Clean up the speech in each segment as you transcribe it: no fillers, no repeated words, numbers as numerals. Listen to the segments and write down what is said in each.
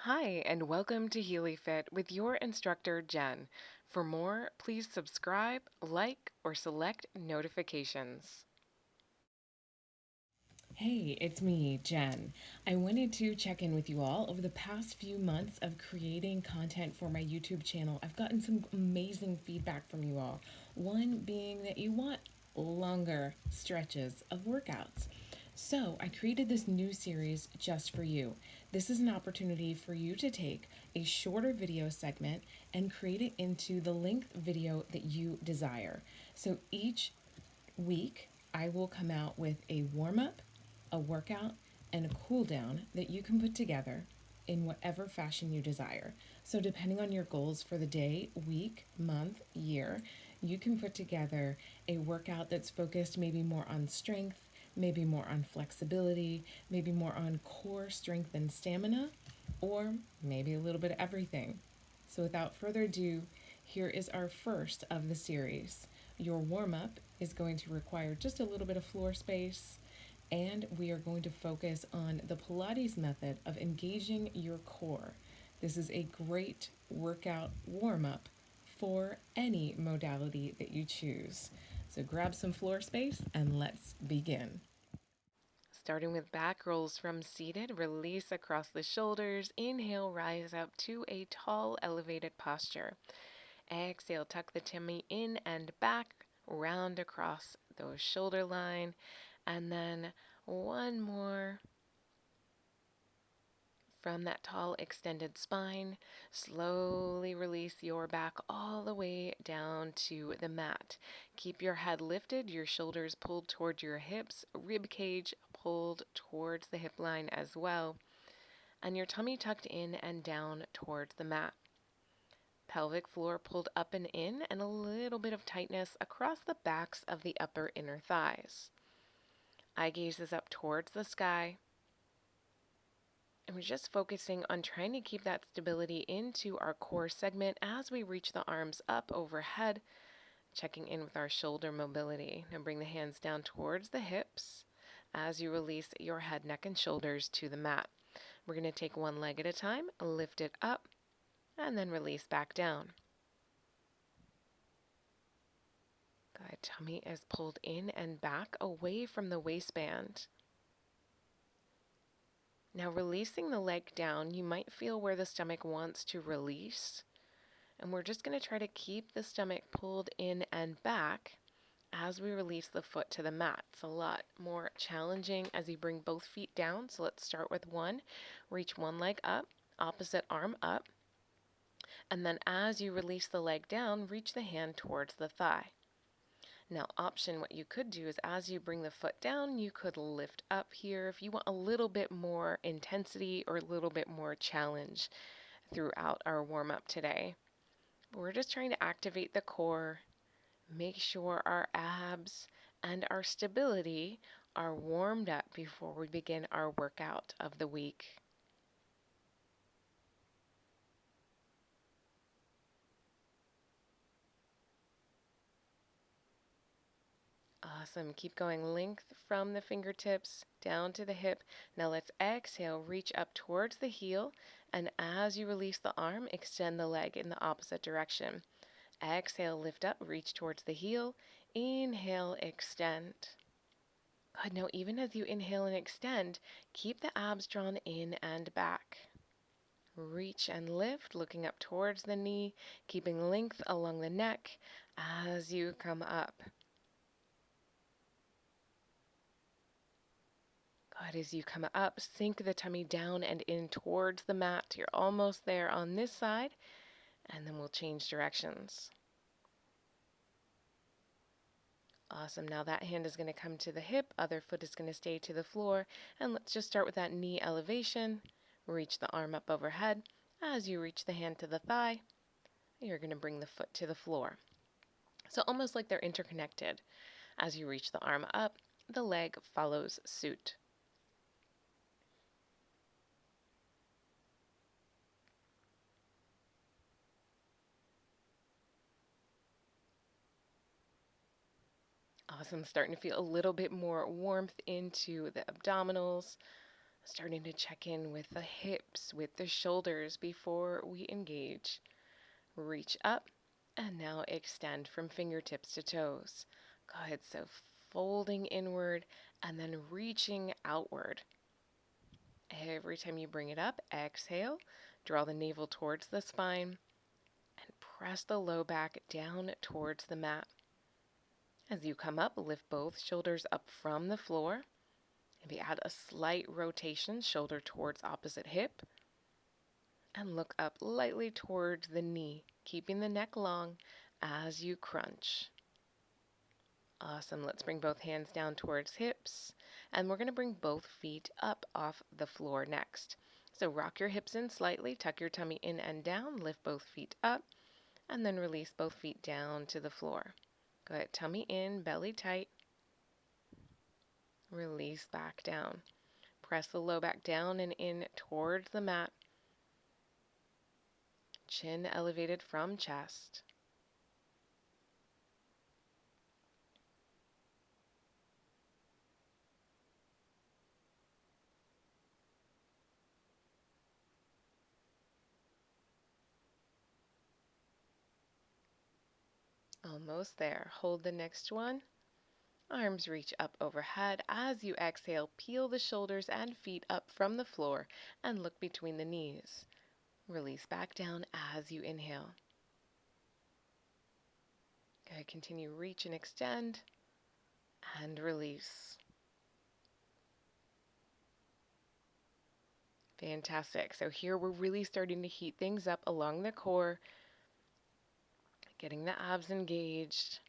Hi, and welcome to HealyFit with your instructor, Jen. For more, please subscribe, like, or select notifications. Hey, it's me, Jen. I wanted to check in with you all. Over the past few months of creating content for my YouTube channel, I've gotten some amazing feedback from you all. One being that you want longer stretches of workouts. So, I created this new series just for you. This is an opportunity for you to take a shorter video segment and create it into the length video that you desire. So, each week, I will come out with a warm up, a workout, and a cool down that you can put together in whatever fashion you desire. So, depending on your goals for the day, week, month, year, you can put together a workout that's focused maybe more on strength, maybe more on flexibility, maybe more on core strength and stamina, or maybe a little bit of everything. So, without further ado, here is our first of the series. Your warm up is going to require just a little bit of floor space, and we are going to focus on the Pilates method of engaging your core. This is a great workout warm up for any modality that you choose. So grab some floor space and let's begin. Starting with back rolls from seated, release across the shoulders. Inhale, rise up to a tall, elevated posture. Exhale, tuck the tummy in and back, round across those shoulder line. And then one more. From that tall extended spine, slowly release your back all the way down to the mat. Keep your head lifted, your shoulders pulled toward your hips, rib cage pulled towards the hip line as well, and your tummy tucked in and down towards the mat. Pelvic floor pulled up and in, and a little bit of tightness across the backs of the upper inner thighs. Eye gaze is up towards the sky. And we're just focusing on trying to keep that stability into our core segment as we reach the arms up overhead, checking in with our shoulder mobility. Now bring the hands down towards the hips as you release your head, neck, and shoulders to the mat. We're going to take one leg at a time, lift it up, and then release back down. Good. Tummy is pulled in and back away from the waistband. Now releasing the leg down, you might feel where the stomach wants to release. And we're just going to try to keep the stomach pulled in and back as we release the foot to the mat. It's a lot more challenging as you bring both feet down. So let's start with one. Reach one leg up, opposite arm up. And then as you release the leg down, reach the hand towards the thigh. Now, option, what you could do is as you bring the foot down, you could lift up here if you want a little bit more intensity or a little bit more challenge throughout our warm up today. We're just trying to activate the core, make sure our abs and our stability are warmed up before we begin our workout of the week. Awesome. Keep going. Length from the fingertips down to the hip. Now let's exhale, reach up towards the heel, and as you release the arm, extend the leg in the opposite direction. Exhale, lift up, reach towards the heel. Inhale, extend. Good. Now, even as you inhale and extend, keep the abs drawn in and back. Reach and lift, looking up towards the knee, keeping length along the neck as you come up. Good. As you come up, sink the tummy down and in towards the mat. You're almost there on this side, and then we'll change directions. Awesome. Now that hand is going to come to the hip, other foot is going to stay to the floor, and let's just start with that knee elevation. Reach the arm up overhead. As you reach the hand to the thigh, you're going to bring the foot to the floor. So almost like they're interconnected. As you reach the arm up, the leg follows suit. Awesome. Starting to feel a little bit more warmth into the abdominals. Starting to check in with the hips, with the shoulders before we engage. Reach up and now extend from fingertips to toes. Good. So folding inward and then reaching outward. Every time you bring it up, exhale, draw the navel towards the spine and press the low back down towards the mat. As you come up, lift both shoulders up from the floor. Maybe add a slight rotation, shoulder towards opposite hip, and look up lightly towards the knee, keeping the neck long as you crunch. Awesome. Let's bring both hands down towards hips, and we're going to bring both feet up off the floor next. So rock your hips in slightly, tuck your tummy in and down, lift both feet up, and then release both feet down to the floor. Go ahead, tummy in, belly tight, release back down. Press the low back down and in towards the mat. Chin elevated from chest. Almost there. Hold the next one. Arms reach up overhead. As you exhale, peel the shoulders and feet up from the floor and look between the knees. Release back down as you inhale. Good. Continue, reach and extend and release. Fantastic. So here we're really starting to heat things up along the core, getting the abs engaged,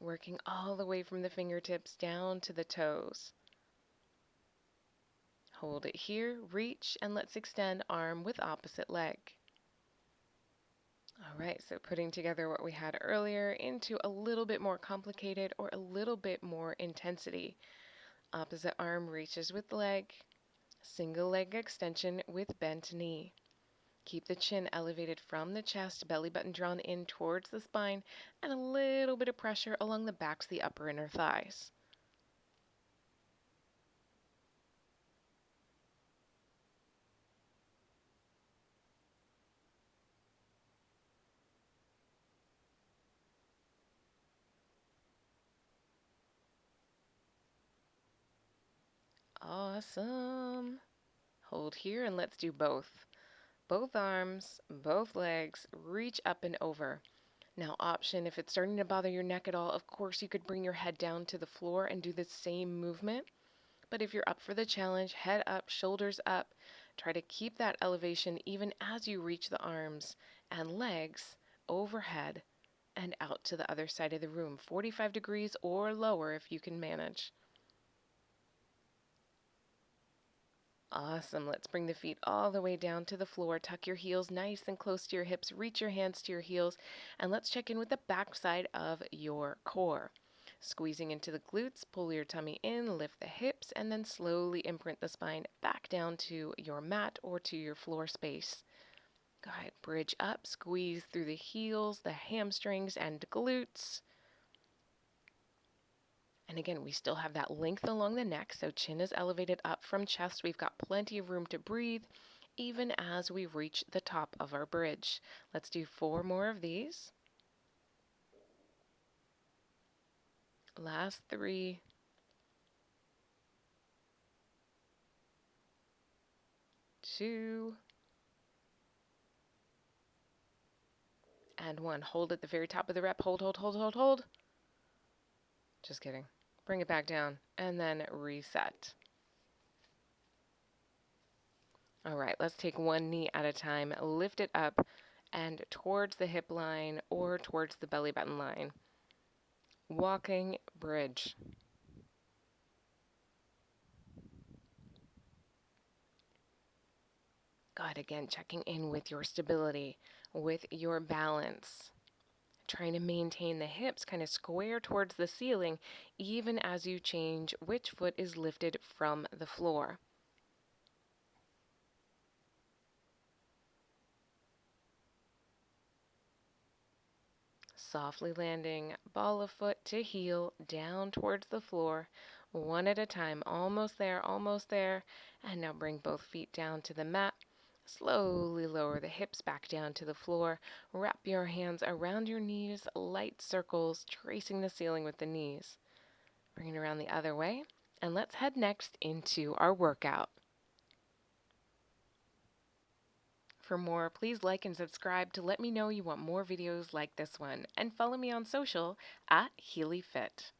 working all the way from the fingertips down to the toes. Hold it here, reach, and let's extend arm with opposite leg. All right, so putting together what we had earlier into a little bit more complicated or a little bit more intensity. Opposite arm reaches with leg, single leg extension with bent knee. Keep the chin elevated from the chest, belly button drawn in towards the spine, and a little bit of pressure along the backs of the upper inner thighs. Awesome. Hold here and let's do both. Both arms, both legs, reach up and over. Now, option, if it's starting to bother your neck at all, of course you could bring your head down to the floor and do the same movement. But if you're up for the challenge, head up, shoulders up. Try to keep that elevation even as you reach the arms and legs overhead and out to the other side of the room, 45 degrees or lower if you can manage. Awesome. Let's bring the feet all the way down to the floor. Tuck your heels nice and close to your hips. Reach your hands to your heels. And let's check in with the back side of your core. Squeezing into the glutes, pull your tummy in, lift the hips, and then slowly imprint the spine back down to your mat or to your floor space. Go ahead, bridge up, squeeze through the heels, the hamstrings, and glutes. And again, we still have that length along the neck, so chin is elevated up from chest. We've got plenty of room to breathe, even as we reach the top of our bridge. Let's do 4 more of these. Last 3. 2. And 1. Hold at the very top of the rep. Hold, hold, hold, hold, hold. Just kidding. Bring it back down and then reset. All right, let's take one knee at a time. Lift it up and towards the hip line or towards the belly button line. Walking bridge. God, again, checking in with your stability, with your balance. Trying to maintain the hips kind of square towards the ceiling, even as you change which foot is lifted from the floor. Softly landing, ball of foot to heel, down towards the floor, One at a time. Almost there, almost there. And now bring both feet down to the mat. Slowly lower the hips back down to the floor. Wrap your hands around your knees, light circles, tracing the ceiling with the knees. Bring it around the other way. And let's head next into our workout. For more, please like and subscribe to let me know you want more videos like this one. And follow me on social at HealyFit.